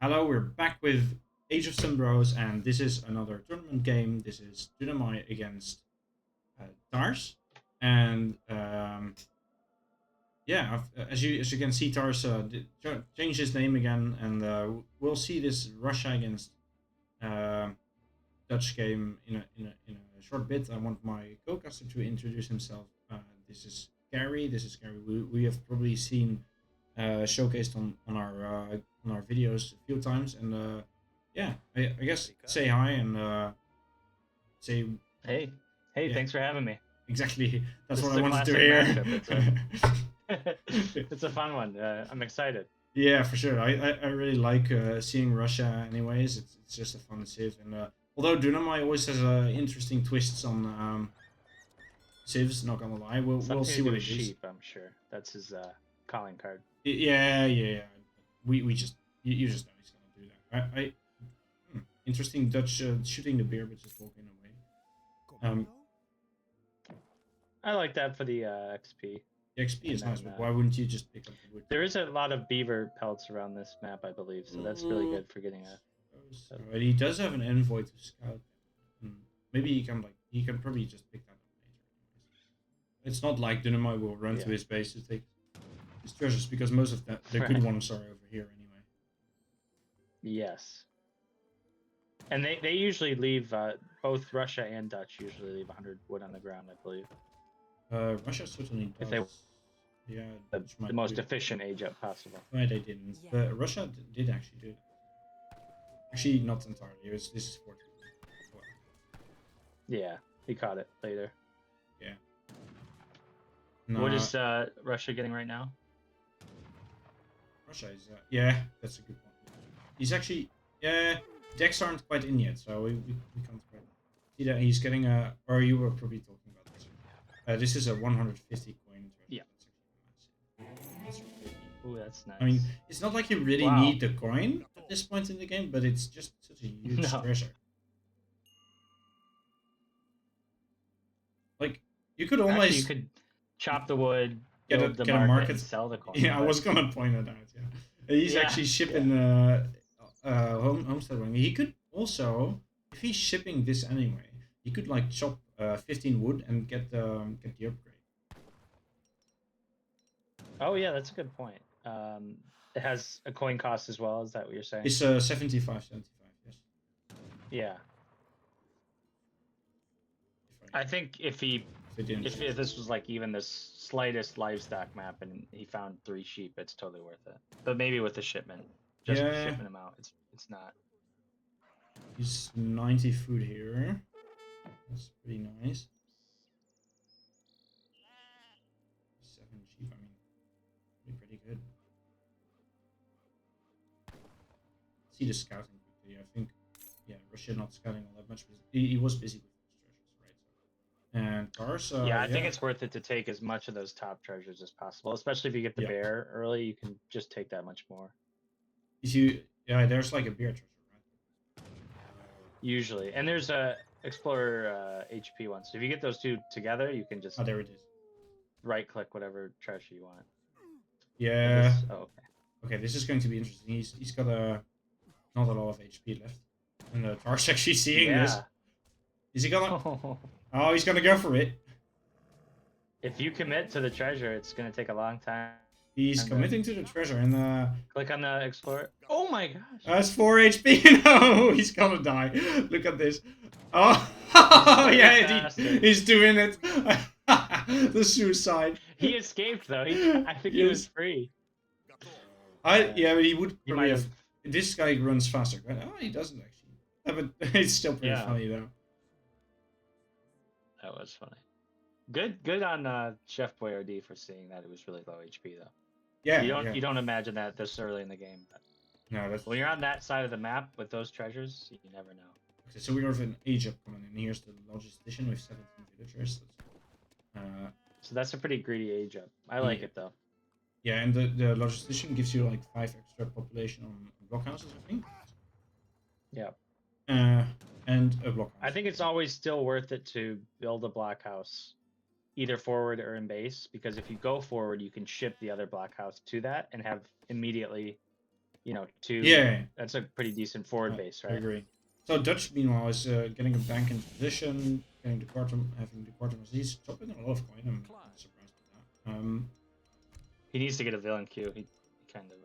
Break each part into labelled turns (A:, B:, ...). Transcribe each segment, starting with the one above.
A: Hello, we're back with Age of Sunbros, and this is another tournament game. This is Dunamai against Tars, and yeah, as you can see, Tars changed his name again, and we'll see this Russia against uh, Dutch game in a short bit. I want my co-caster to introduce himself. This is Carey. We have probably seen showcased on our videos a few times, and yeah, I guess say hi and say
B: Hey, hey,
A: yeah,
B: thanks for having me.
A: exactly. That's
B: This
A: what
B: is
A: I
B: a
A: wanted to
B: classic matchup.
A: hear.
B: It's a fun one. I'm excited.
A: Yeah, for sure. I really like seeing Russia. Anyways, it's just a fun civ, and although Dunamai always has interesting twists on civs, not gonna lie, we'll
B: Something
A: see
B: to do
A: what
B: with
A: it is.
B: sheep, I'm sure. That's his calling card.
A: Yeah. We just you just know he's gonna do that. Interesting Dutch shooting the bear, but just walking away. Um,
B: I like that for the XP.
A: the XP
B: And
A: is nice,
B: then
A: but why wouldn't you just pick up the wood?
B: there is a lot of beaver pelts around this map, I believe. So that's really
A: Ooh,
B: good for getting a
A: but he does have an envoy to scout. Maybe he can probably just pick that up later. It's not like Dunamai will run
B: yeah.
A: to his base to take his treasures because most of the good
B: Right.
A: ones are over here anyway.
B: Yes. And they usually leave, both Russia and Dutch usually leave 100 wood on the ground, I believe.
A: Russia certainly
B: If they
A: does. Yeah,
B: the,
A: Dutch
B: the
A: might
B: most
A: do.
B: efficient age up possible.
A: Why they didn't. But Russia did actually do that. Actually, not entirely. This is 40. Well,
B: Yeah, he caught it later.
A: yeah.
B: What
A: No,
B: is Russia getting right now?
A: Russia is. Yeah, that's a good point. He's actually. Yeah, decks aren't quite in yet, so we can't quite see that he's getting a. Or you were probably talking about this. This is a 150 coin treasure.
B: Yeah.
A: That's actually massive.
B: Ooh, that's
A: I mean,
B: nice.
A: it's not like you really
B: Wow.
A: need the coin at this point in the game, but it's just such a huge
B: No.
A: treasure. Like, you could
B: Actually, you
A: almost
B: could chop the wood, build the
A: get a
B: market, and
A: market.
B: sell the coin.
A: Yeah, I
B: But
A: was gonna point it out. Yeah, he's
B: yeah,
A: actually
B: yeah.
A: shipping homestead ring. He could also, if he's shipping this anyway, he could like chop 15 wood and get the upgrade.
B: Oh, yeah, that's a good point. It has a coin cost as well. Is that what you're saying?
A: It's 75. Yes,
B: Yeah.
A: if
B: I think
A: they didn't
B: if
A: change it.
B: this was like even the slightest livestock map and he found 3 sheep, it's totally worth it. But maybe with the shipment, just the
A: Yeah,
B: shipment amount, it's not.
A: he's 90 food here. That's pretty nice. 7 sheep. I mean, pretty good. See the scouting quickly. I think, yeah, Russia not scouting all that much. But he was busy with those treasures, right? And Tars,
B: Yeah, I think
A: yeah,
B: it's worth it to take as much of those top treasures as possible, especially if you get the
A: yeah.
B: bear early. You can just take that much more.
A: If you, yeah, there's like a beer treasure, right?
B: Usually, and there's a explorer HP one. So if you get those two together, you can just
A: Oh, there it is.
B: right click whatever treasure you want. But
A: Yeah.
B: this, oh, okay.
A: Okay, this is going to be interesting. He's got not a lot of HP left, and Tars actually seeing this.
B: Yeah.
A: Is he gonna? Oh, he's gonna go for it.
B: If you commit to the treasure, it's gonna take a long time
A: He's
B: to
A: committing to the treasure, and
B: click on the explorer. Oh my gosh!
A: that's 4 HP. No, he's gonna die. Look at this. Oh,
B: He's slightly
A: yeah,
B: faster.
A: he's doing it. The suicide.
B: He escaped though. I think he was
A: Yes.
B: free.
A: Yeah, but he would
B: He
A: probably
B: might
A: have.
B: have.
A: This guy runs faster. Right? Oh, he doesn't actually. But it's still pretty
B: Yeah,
A: funny though.
B: that was funny. Good on Chef Boyardee for seeing that it was really low HP though.
A: Yeah.
B: You don't imagine that this early in the game. But
A: No, that's
B: when you're on that side of the map with those treasures, you never know.
A: okay. So we have an age up coming in. Here's the logistician with 17 villagers.
B: So that's a pretty greedy age up. I like
A: Yeah,
B: it though.
A: yeah, and the logistician gives you like 5 extra population on blockhouses, I think.
B: Yeah.
A: Uh, and a
B: I
A: blockhouse.
B: think it's always still worth it to build a blockhouse either forward or in base, because if you go forward, you can ship the other blockhouse to that and have immediately you know, two.
A: Yeah.
B: That's a pretty decent forward base, right?
A: I agree. So Dutch, meanwhile, is getting a bank into position, getting the quarter, having the quarter. He's chopping a lot of coin. I'm surprised by that.
B: He needs to get a villain queue. He kind of.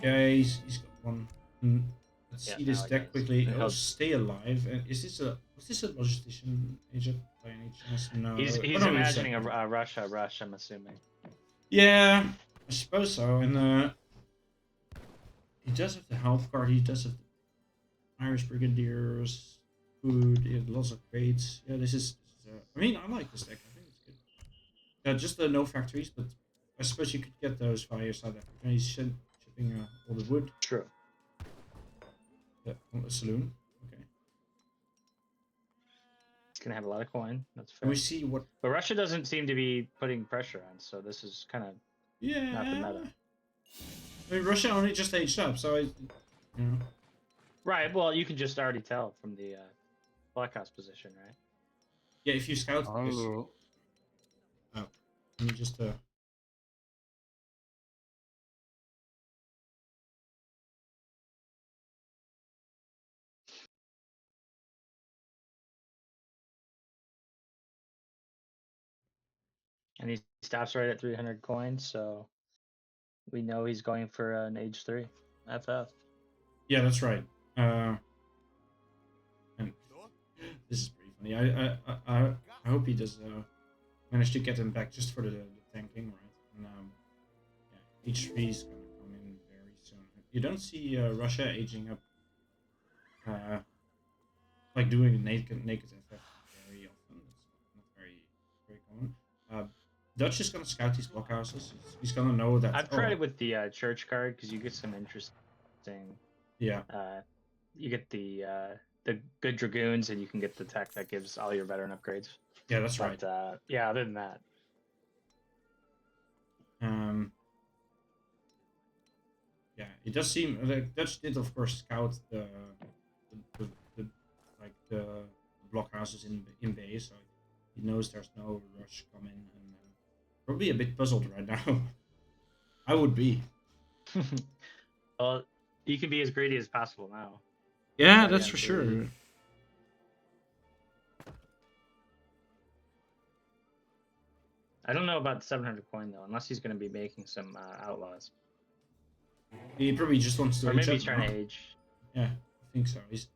A: Yeah, he's got one. Let's see this
B: now he
A: deck
B: does.
A: quickly.
B: He'll-
A: Oh, stay alive. Was this a logistician agent by any chance? No.
B: He's
A: Oh, no,
B: imagining a Russia rush. I'm assuming.
A: Yeah, I suppose so. And he does have the help card. He does have the Irish Brigadiers, food. He has lots of crates. Yeah, this is I mean, I like this deck. I think it's good. Just the no factories, but I suppose you could get those via South Africa. He's shipping all the wood.
B: True.
A: From a saloon. Okay.
B: It's gonna have a lot of coin. That's fair.
A: Can we see what?
B: But Russia doesn't seem to be putting pressure on, so this is kind of not the meta.
A: I mean, Russia only just aged up, so you know.
B: Right. Well, you can just already tell from the blockhouse position, right?
A: Yeah, if you scout this. Oh, let me just
B: And he stops right at 300 coins, so we know he's going for an age 3 FF.
A: Yeah, that's right. And this is pretty funny. I hope he does manage to get him back just for the tanking, right? And yeah, H3 is gonna come in very soon. You don't see Russia aging up, like doing naked FF very often. It's not very common. Dutch is gonna scout these blockhouses. He's gonna know that.
B: I've tried it with the church card because you get some interesting.
A: Yeah.
B: You get the good dragoons, and you can get the tech that gives all your veteran upgrades.
A: Yeah, that's right.
B: Yeah, other than that.
A: Yeah, it does seem like Dutch did, of course, scout the blockhouses in Bay, so he knows there's no rush coming, and probably a bit puzzled right now. I would be.
B: Well, you can be as greedy as possible now.
A: Yeah, that's for sure.
B: I don't know about 700 coin though, unless he's going to be making some outlaws.
A: He probably just wants to.
B: Or maybe he's trying to age.
A: Yeah, I think so. His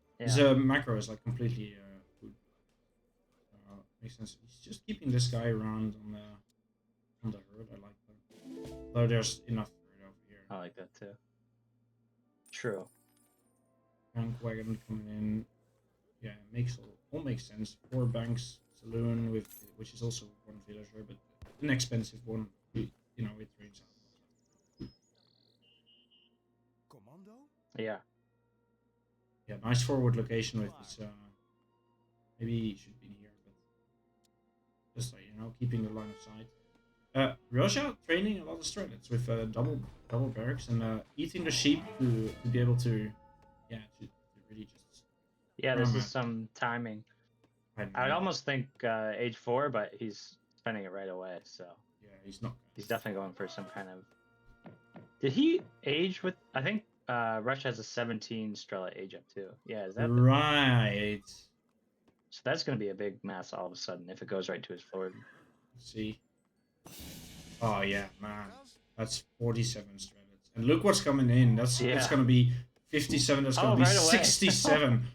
A: macro is like completely food. Makes sense. He's just keeping this guy around on the herd. I like that. Though there's enough herd over here.
B: I like that too. True.
A: Bank wagon coming in. Yeah, all makes sense. 4 banks, saloon with which is also one villager, but an expensive one. You know, it rains out.
C: Commando?
B: Yeah.
A: Yeah, nice forward location with this. Maybe he should be here, but just like, you know, keeping the line of sight. Russia training a lot of strelets with double barracks and eating the sheep to be able to really just.
B: Yeah, this is some timing. I'd almost think age 4, but he's spending it right away. So
A: yeah, he's not.
B: He's definitely going for some kind of. Did he age with? I think Russia has a 17 Strela age up too. Yeah, is that
A: right?
B: So that's going to be a big mess all of a sudden if it goes right to his forward.
A: Let's see. Oh yeah, man, that's 47 strelets, and look what's coming in. That's going to be 57. That's going to be
B: right
A: 67.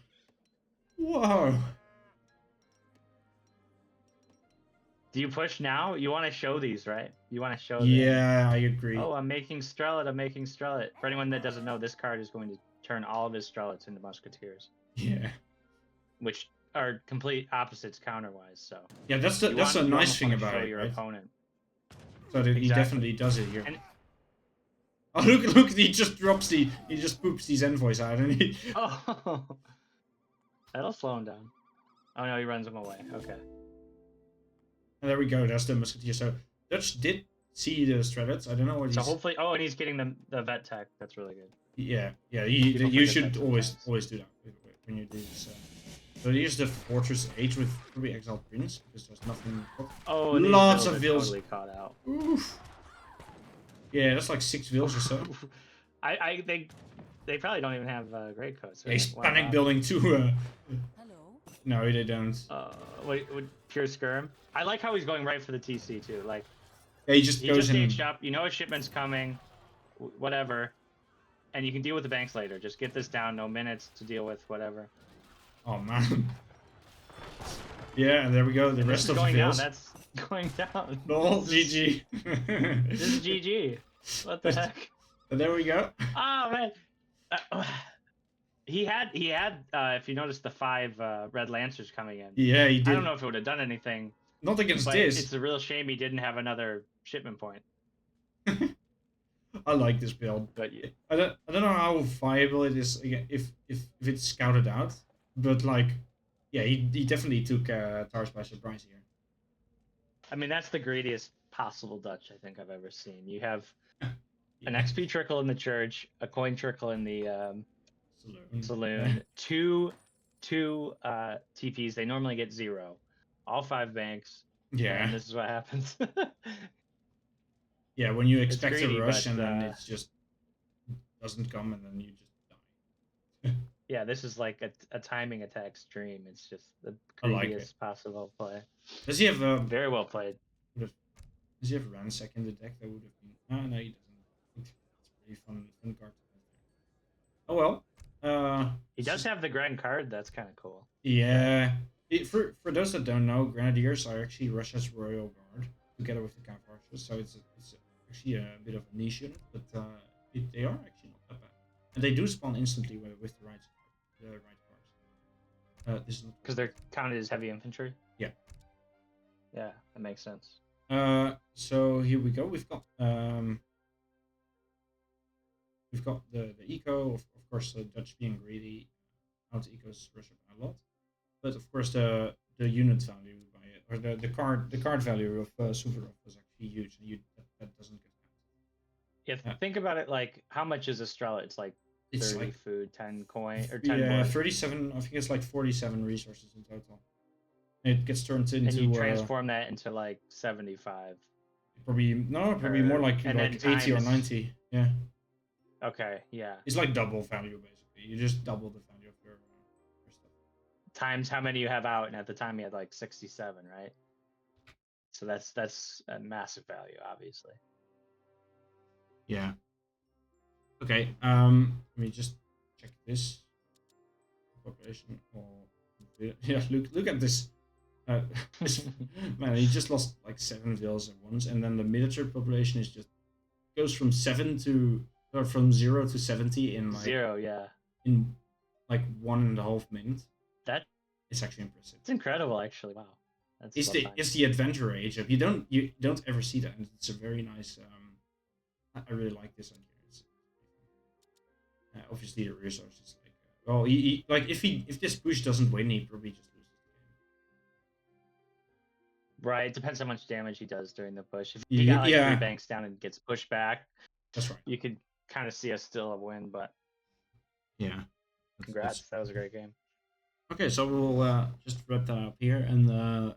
A: Whoa.
B: Do you push now? You want to show these, right? You want to show
A: Yeah, I agree.
B: Oh, I'm making Strelet. For anyone that doesn't know, this card is going to turn all of his Strelets into Musketeers.
A: Yeah.
B: Which are complete opposites counter-wise, so...
A: Yeah, that's a nice thing about it,
B: your
A: right?
B: opponent.
A: So that he definitely does it here. Oh, look, he just poops these envoys out, and he...
B: Oh! That'll slow him down. Oh no, he runs him away. Okay.
A: And there we go. That's the musketeer. So Dutch did see the Strelets. I don't know what he's.
B: So hopefully, and he's getting the vet tech. That's really good.
A: Yeah. You should always do that when you do this. So here's the Fortress Age with probably Exiled Prince because there's nothing.
B: Oh,
A: lots of vills.
B: Totally caught out.
A: Oof. Yeah, that's like 6 vills or so.
B: I think They probably don't even have gray coats.
A: He's
B: Why
A: panic
B: not?
A: building too.
C: Hello.
A: No, they don't.
B: What pure skirm? I like how he's going right for the TC too. Like
A: Yeah, he just
B: he
A: goes
B: just
A: in.
B: aged up. You know a shipment's coming, whatever, and you can deal with the banks later. Just get this down. No minutes to deal with whatever.
A: Oh man. Yeah, and there we go. The
B: And
A: rest
B: this is
A: of the
B: going down.
A: fields.
B: That's going down.
A: No,
B: This is-
A: GG.
B: This is GG. What the heck?
A: And there we go.
B: Oh man. He had if you notice the 5 red lancers coming in.
A: Yeah, he did.
B: I don't know if it would have done anything,
A: Not against
B: but
A: this.
B: it's a real shame he didn't have another shipment point.
A: I like this build.
B: But yeah.
A: I don't know how viable it is again if it's scouted out, but like, yeah, he definitely took Tars by surprise here.
B: I mean, that's the greediest possible Dutch I think I've ever seen. You have an
A: Yeah.
B: XP trickle in the church, a coin trickle in the saloon,
A: Yeah.
B: two TPs. They normally get 0, all 5 banks.
A: Yeah.
B: And this is what happens.
A: Yeah, when you expect
B: greedy,
A: a rush
B: but,
A: and then it just doesn't come and then you just die.
B: Yeah, this is like a timing attack stream. It's just the
A: I like
B: greediest possible play.
A: Does he have
B: Very well played.
A: does he have Ransack in the deck? That would have been. Oh no, he doesn't. That's a pretty fun card. Oh well.
B: He does have the grand card. That's kind of cool.
A: Yeah. For those that don't know, Grenadiers are actually Russia's royal guard together with the Cav archers, so it's actually a bit of a niche unit, but they are actually not that bad, and they do spawn instantly with the right cards. This is not
B: Because they're counted as heavy infantry.
A: Yeah.
B: Yeah, that makes sense.
A: So here we go. We've got the eco, of course, the Dutch being greedy, out ecos Russia by a lot, but of course the unit value by it, or the card value of Suvorov was actually huge. That doesn't get counted.
B: Yeah, think about it like how much is Estrella? It's like 30
A: It's like
B: food, 10 coin, or 10
A: yeah,
B: wood.
A: 37. I think it's like 47 resources in total. It gets turned into.
B: And you transform that into like 75.
A: Probably more like
B: and then
A: 80 or
B: times-
A: 90. Yeah,
B: Okay, yeah.
A: it's like double value basically. You just double the value of your stuff.
B: Times how many you have out, and at the time you had like 67, right? So that's a massive value, obviously.
A: Yeah. Okay. Let me just check this population. Yeah, look at this. This man, he just lost like 7 vills at once, and then the miniature population is just goes from 0 to 70 in like
B: 0, yeah.
A: in like 1.5 minutes.
B: That
A: It's actually impressive.
B: it's incredible, actually. Wow. That's
A: It's the adventure age up. You don't ever see that, and it's a very nice. I really like this on here. Obviously the resources like well, he like if this push doesn't win, he probably just loses the game.
B: Right. It depends how much damage he does during the push. If he got like 3 banks down and gets pushed back,
A: That's right.
B: you could kind of see us still a win. But
A: Yeah.
B: congrats, that was a great game.
A: Okay, so we'll just wrap that up here, and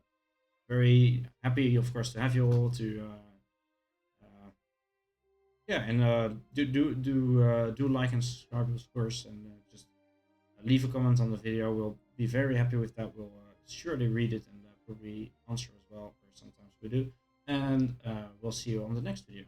A: very happy, of course, to have you all to. Yeah, and do like and subscribe, of course, and just leave a comment on the video. We'll be very happy with that. We'll surely read it and probably answer as well, or sometimes we do. And we'll see you on the next video.